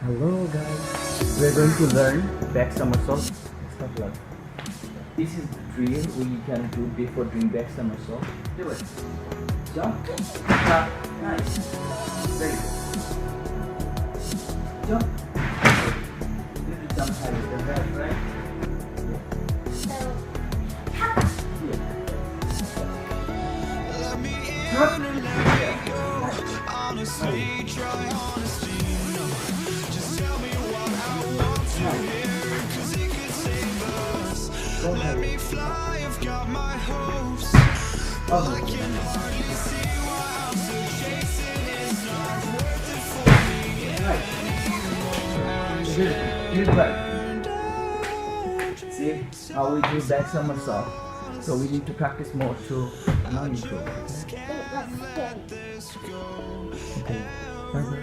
Hello guys, we are going to learn back somersault. Stop learn. This is the drill we can do before doing back somersault. Do it. Jump. Tap. Nice. Very good. Jump. You need to jump higher than that, right? Yeah. Tap. Honestly, try honesty. Just tell me what I want to hear, 'cause it could save us. Let me fly, I've got my hopes. I can hardly see why I'm still chasing. It's not worth it for me. Right. Good. Right. See how we do back somersault. So we need to practice more to now improve. Okay. Bye-bye.